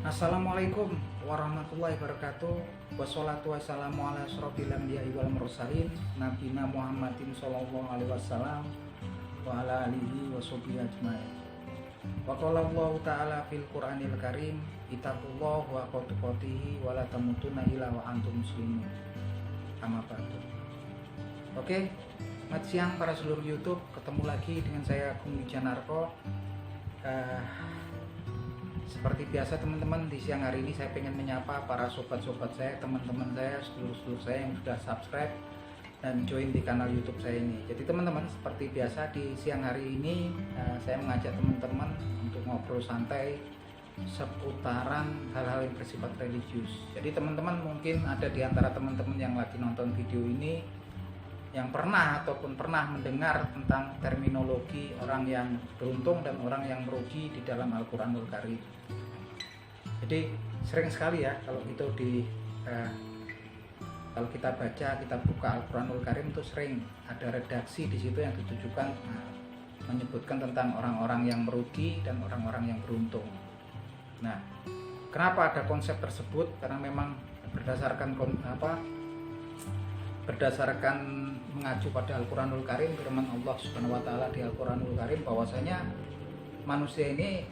Assalamualaikum warahmatullahi wabarakatuh. Wassalatu wassalamu ala asyrofil anbiya'i wal mursalin nabiyina Muhammadin sallallahu alaihi wasallam wa ala alihi washabihi ajmain. Wa qala Allah ta'ala fil Qur'anil Karim, ittaqullaha wa tuqatihi wa la tamutunna illa wa antum muslimun. Amma ba'du. Oke, selamat siang para seluruh YouTube. Ketemu lagi dengan saya Agung Wijanarko. Seperti biasa teman-teman, di siang hari ini saya pengen menyapa para sobat-sobat saya, teman-teman saya, seluruh saya yang sudah subscribe dan join di kanal YouTube saya ini. Jadi teman-teman, seperti biasa di siang hari ini saya mengajak teman-teman untuk ngobrol santai seputaran hal-hal yang bersifat religius. Jadi teman-teman, mungkin ada di antara teman-teman yang lagi nonton video ini yang pernah mendengar tentang terminologi orang yang beruntung dan orang yang merugi di dalam Al-Quranul Karim. Jadi sering sekali ya kalau kalau kita baca, kita buka Al-Quranul Karim itu sering ada redaksi di situ yang ditujukan menyebutkan tentang orang-orang yang merugi dan orang-orang yang beruntung. Nah, kenapa ada konsep tersebut? Karena memang berdasarkan mengacu pada Al-Quranul Karim, firman Allah Subhanahu wa Ta'ala di Al-Quranul Karim bahwasanya manusia ini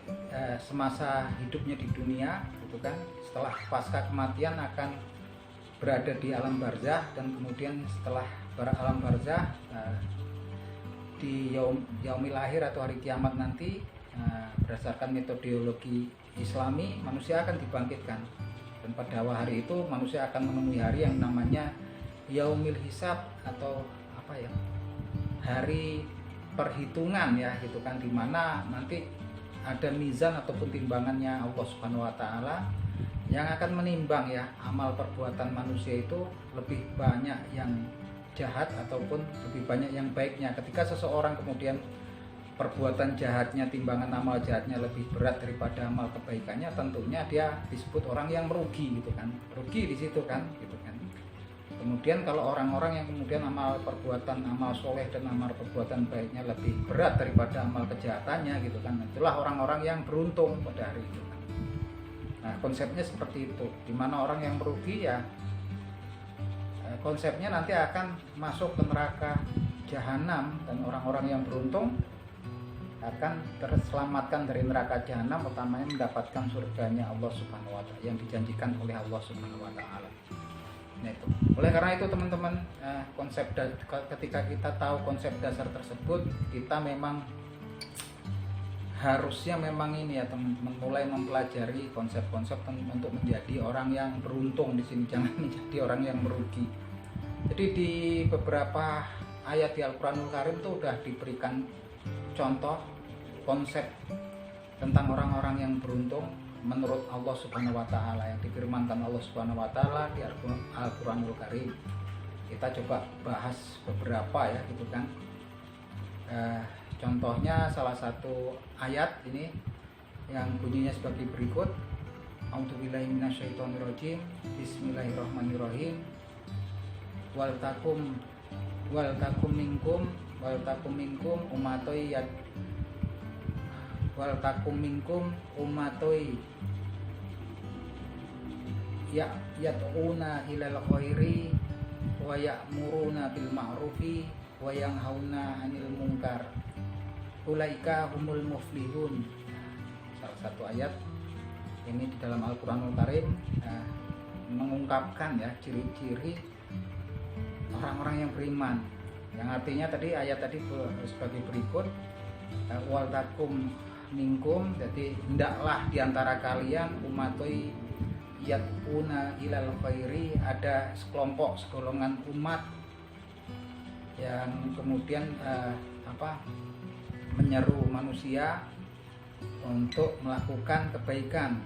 semasa hidupnya di dunia gitu kan, setelah pasca kematian akan berada di alam barzah, dan kemudian setelah alam barzah di yaumil akhir atau hari kiamat nanti, berdasarkan metodologi Islami, manusia akan dibangkitkan, dan pada hari itu manusia akan menemui hari yang namanya yaumil hisab atau hari perhitungan ya gitu kan, dimana nanti ada mizan ataupun timbangannya Allah Subhanahu wa Ta'ala yang akan menimbang ya amal perbuatan manusia itu lebih banyak yang jahat ataupun lebih banyak yang baiknya. Ketika seseorang kemudian perbuatan jahatnya, timbangan amal jahatnya lebih berat daripada amal kebaikannya, tentunya dia disebut orang yang merugi gitu kan, rugi di situ kan gitu kan. Kemudian kalau orang-orang yang kemudian amal soleh dan amal perbuatan baiknya lebih berat daripada amal kejahatannya gitu kan, itulah orang-orang yang beruntung pada hari itu kan. Nah, konsepnya seperti itu, dimana orang yang merugi ya konsepnya nanti akan masuk ke neraka jahanam, dan orang-orang yang beruntung akan terselamatkan dari neraka jahanam, utamanya mendapatkan surganya Allah Subhanahu wa Ta'ala yang dijanjikan oleh Allah Subhanahu wa Ta'ala. Nah, itu. Oleh karena itu teman-teman, ketika kita tahu konsep dasar tersebut, kita memang harusnya ini ya teman-teman, mulai mempelajari konsep-konsep untuk menjadi orang yang beruntung di sini, jangan menjadi orang yang merugi. Jadi di beberapa ayat di Al-Quranul Karim itu sudah diberikan contoh konsep tentang orang-orang yang beruntung menurut Allah Subhanahu wa Ta'ala, yang difirmankan Allah Subhanahu wa Ta'ala di Al-Quranul Karim. Kita coba bahas beberapa ya gitu kan. Contohnya salah satu ayat ini yang bunyinya sebagai berikut: A'udzubillahi minasyaitonirrajim, bismillahirrahmanirrahim, wal takum umatoi yad'una ilal khairi wa ya'muruna bil ma'rufi wa yanhauna 'anil munkar ulaika humul muflihun. Salah satu ayat ini di dalam Al-Quranul Karim mengungkapkan ya ciri-ciri orang-orang yang beriman, yang artinya ayat tadi sebagai berikut: wal takum minkum, jadi hendaklah diantara kalian, umatoi yad'una ilal khairi, ada segolongan umat yang kemudian menyeru manusia untuk melakukan kebaikan,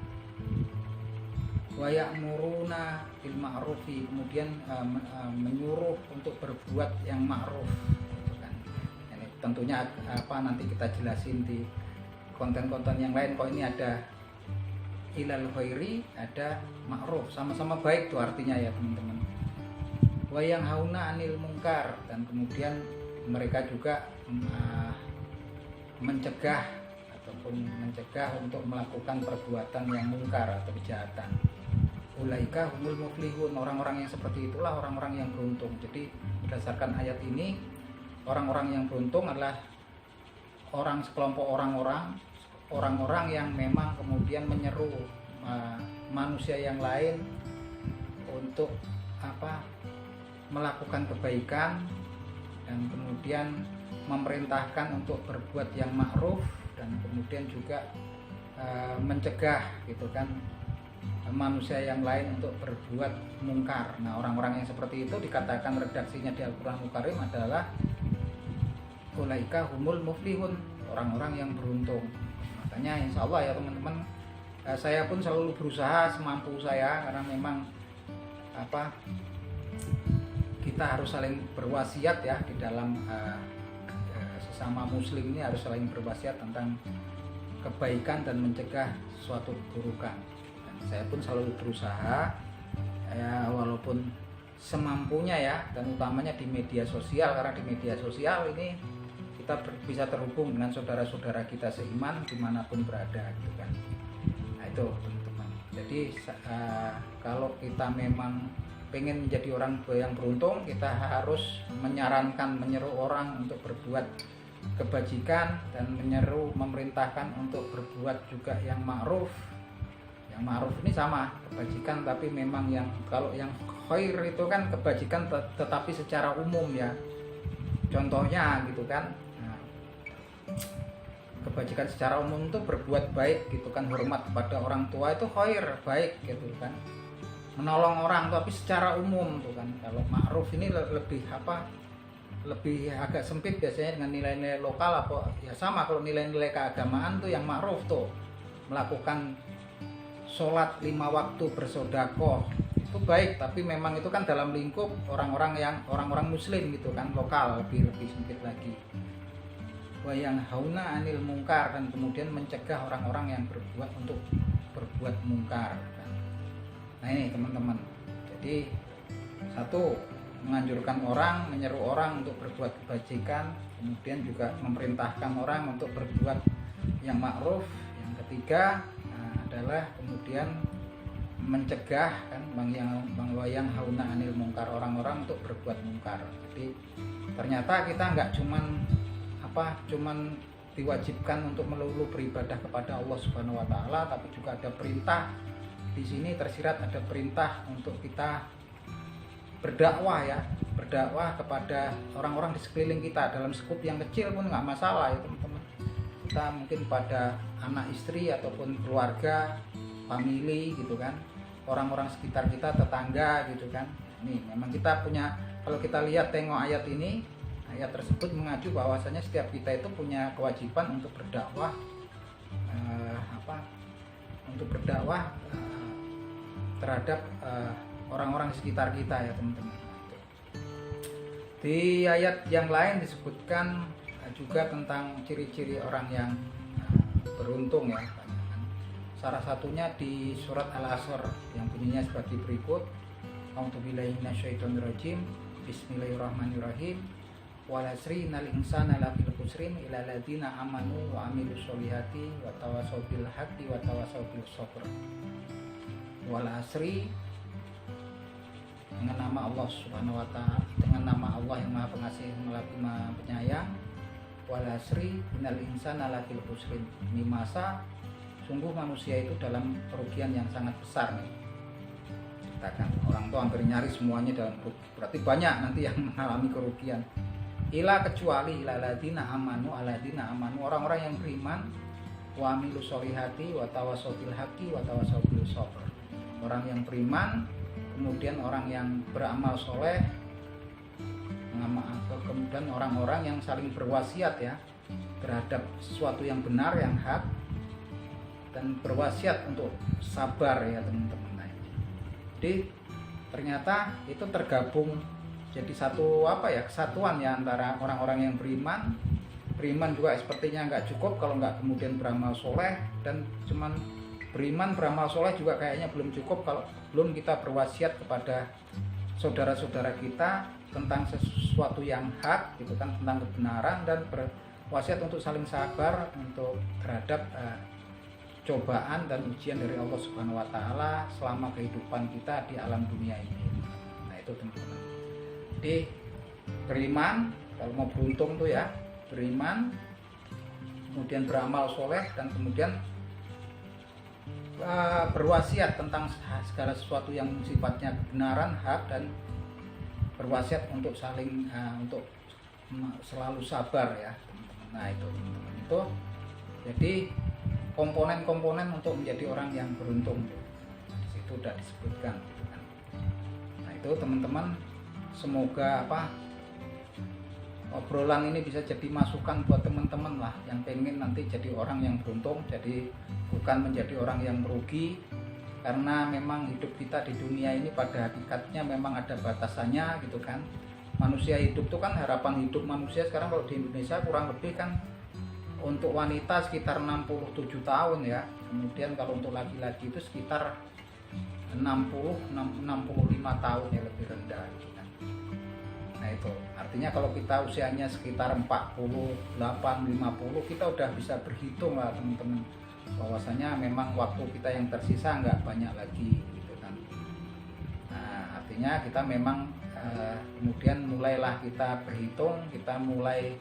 wa ya'muruna bil ma'rufi, kemudian menyuruh untuk berbuat yang ma'ruf gitu kan. Ini tentunya nanti kita jelasin di konten-konten yang lain. Kok ini ada ilal khairi, ada ma'ruf, sama-sama baik tuh artinya ya teman-teman. Wa yang hauna 'anil munkar, dan kemudian mereka juga mencegah atau ataupun mencegah untuk melakukan perbuatan yang mungkar atau kejahatan. Ulaika humul muflihun, orang-orang yang seperti itulah orang-orang yang beruntung. Jadi berdasarkan ayat ini, orang-orang yang beruntung adalah sekelompok orang-orang yang memang kemudian menyeru manusia yang lain untuk melakukan kebaikan, dan kemudian memerintahkan untuk berbuat yang ma'ruf, dan kemudian juga mencegah gitu kan manusia yang lain untuk berbuat mungkar. Nah, orang-orang yang seperti itu dikatakan redaksinya di Al-Qur'anul Karim adalah ulaika humul muflihun, orang-orang yang beruntung. Makanya insya Allah ya teman-teman, saya pun selalu berusaha semampu saya, karena memang kita harus saling berwasiat ya di dalam sesama muslim ini, harus saling berwasiat tentang kebaikan dan mencegah suatu keburukan. Dan saya pun selalu berusaha ya, walaupun semampunya ya, dan utamanya di media sosial, karena di media sosial ini kita bisa terhubung dengan saudara-saudara kita seiman dimanapun berada gitu kan. Nah itu teman-teman, jadi kalau kita memang pengen menjadi orang yang beruntung, kita harus menyeru orang untuk berbuat kebajikan, dan memerintahkan untuk berbuat juga yang ma'ruf. Yang ma'ruf ini sama kebajikan, tapi memang kalau yang khair itu kan kebajikan tetapi secara umum ya. Contohnya gitu kan, kebajikan secara umum itu berbuat baik gitu kan, hormat kepada orang tua itu khair, baik gitu kan, menolong orang tapi secara umum tuh kan. Kalau ma'ruf ini lebih agak sempit biasanya dengan nilai-nilai lokal ya sama. Kalau nilai-nilai keagamaan tuh yang ma'ruf tuh melakukan sholat 5 waktu, bersedekah itu baik, tapi memang itu kan dalam lingkup orang-orang muslim gitu kan, lokal, lebih sempit lagi. Wa yang hauna anil mungkar, dan kemudian mencegah orang-orang yang berbuat mungkar kan. Nah ini teman-teman, jadi satu, menganjurkan orang, menyeru orang untuk berbuat kebajikan, kemudian juga memerintahkan orang untuk berbuat yang ma'ruf. Yang ketiga adalah kemudian mencegah kan, yang hauna anil mungkar, orang-orang untuk berbuat mungkar. Jadi ternyata kita nggak cuman diwajibkan untuk melulu beribadah kepada Allah Subhanahu wa taala, tapi juga ada perintah. Di sini tersirat ada perintah untuk kita berdakwah ya, berdakwah kepada orang-orang di sekeliling kita, dalam skup yang kecil pun nggak masalah ya teman-teman. Kita mungkin pada anak istri ataupun keluarga, family gitu kan, orang-orang sekitar kita, tetangga gitu kan. Ini memang kita punya, kalau kita lihat tengok ayat ini, ayat tersebut mengacu bahwasanya setiap kita itu punya kewajiban untuk berdakwah, terhadap orang-orang di sekitar kita ya teman-teman. Di ayat yang lain disebutkan juga tentang ciri-ciri orang yang beruntung ya. Salah satunya di surat Al-Asr yang bunyinya seperti berikut. A'udzubillahi minasyaitonirrajim. Bismillahirrahmanirrahim. Wal asri innal insana lafii khusrin illa alladziina amanu wa 'amilus sholihati wa tawassaw bil haqqi wa tawassaw bis sabr. Wal asri, dengan nama Allah Subhanahu wa taala, dengan nama Allah yang Maha Pengasih lagi Maha Penyayang. Wal asri innal insana lafii khusrin. Ini masa sungguh manusia itu dalam kerugian yang sangat besar nih. Katakan orang tua hampir nyaris semuanya dalam kerugian. Berarti banyak nanti yang mengalami kerugian. Ila kecuali ilaladina amanu, aladina amanu, orang-orang yang beriman, wa amilus sholihati wa tawassaw bil haqqi wa tawassaw bis sabr. Orang yang beriman, kemudian orang yang beramal soleh, kemudian orang-orang yang saling berwasiat ya terhadap sesuatu yang benar, yang hak, dan berwasiat untuk sabar ya teman-teman. Jadi ternyata itu tergabung jadi satu kesatuan ya antara orang-orang yang beriman juga sepertinya nggak cukup kalau nggak kemudian beramal soleh, dan cuman beriman beramal soleh juga kayaknya belum cukup kalau belum kita berwasiat kepada saudara-saudara kita tentang sesuatu yang hak gitu kan, tentang kebenaran, dan wasiat untuk saling sabar untuk terhadap cobaan dan ujian dari Allah Subhanahu wa taala selama kehidupan kita di alam dunia ini. Nah, itu teman-teman. Jadi beriman, kalau mau beruntung tuh ya, beriman, kemudian beramal soleh, dan kemudian berwasiat tentang segala sesuatu yang sifatnya kebenaran, hak, dan berwasiat untuk saling untuk selalu sabar ya teman-teman. Nah itu teman-teman, itu jadi komponen-komponen untuk menjadi orang yang beruntung itu udah disebutkan gitu kan. Nah itu teman-teman, semoga obrolan ini bisa jadi masukan buat teman-teman lah yang pengen nanti jadi orang yang beruntung, jadi bukan menjadi orang yang merugi, karena memang hidup kita di dunia ini pada hakikatnya memang ada batasannya gitu kan. Manusia hidup itu kan, harapan hidup manusia sekarang kalau di Indonesia kurang lebih kan untuk wanita sekitar 67 tahun ya, kemudian kalau untuk laki-laki itu sekitar 65 tahun ya, lebih rendah gitu kan. Nah itu artinya kalau kita usianya sekitar 48, 50, kita udah bisa berhitung lah teman-teman, bahwasanya memang waktu kita yang tersisa nggak banyak lagi gitu kan. Nah artinya kita memang kemudian mulailah kita berhitung, kita mulai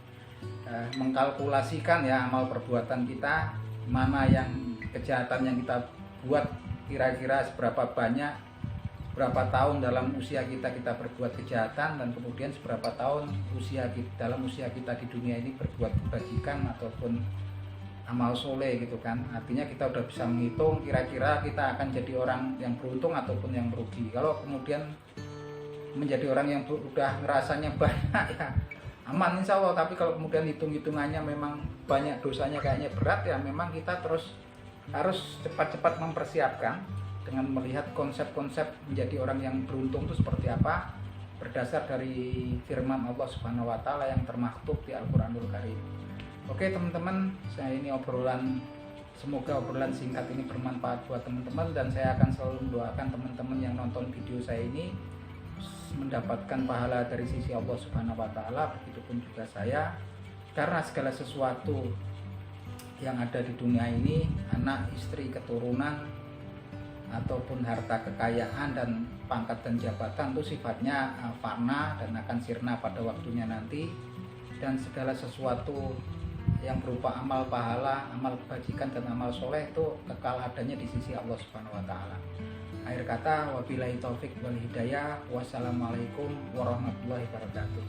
mengkalkulasikan ya amal perbuatan kita, mana yang kejahatan yang kita buat kira-kira seberapa banyak, berapa tahun dalam usia kita berbuat kejahatan, dan kemudian seberapa tahun dalam usia kita di dunia ini berbuat kebajikan ataupun amal soleh gitu kan. Artinya kita udah bisa menghitung kira-kira kita akan jadi orang yang beruntung ataupun yang merugi. Kalau kemudian menjadi orang yang udah ngerasanya banyak ya aman insya Allah, tapi kalau kemudian hitung-hitungannya memang banyak dosanya, kayaknya berat ya, memang kita terus harus cepat-cepat mempersiapkan dengan melihat konsep-konsep menjadi orang yang beruntung itu seperti apa, berdasar dari firman Allah Subhanahu wa taala yang termaktub di Al-Qur'anul Karim. Oke teman-teman, saya ini semoga obrolan singkat ini bermanfaat buat teman-teman, dan saya akan selalu mendoakan teman-teman yang nonton video saya ini mendapatkan pahala dari sisi Allah Subhanahu wa taala, begitupun juga saya, karena segala sesuatu yang ada di dunia ini, anak, istri, keturunan, ataupun harta kekayaan dan pangkat dan jabatan itu sifatnya fana dan akan sirna pada waktunya nanti, dan segala sesuatu yang berupa amal pahala, amal kebajikan dan amal soleh itu kekal adanya di sisi Allah Subhanahu wa taala. Akhir kata, wabillahi taufik wal hidayah, wassalamualaikum warahmatullahi wabarakatuh.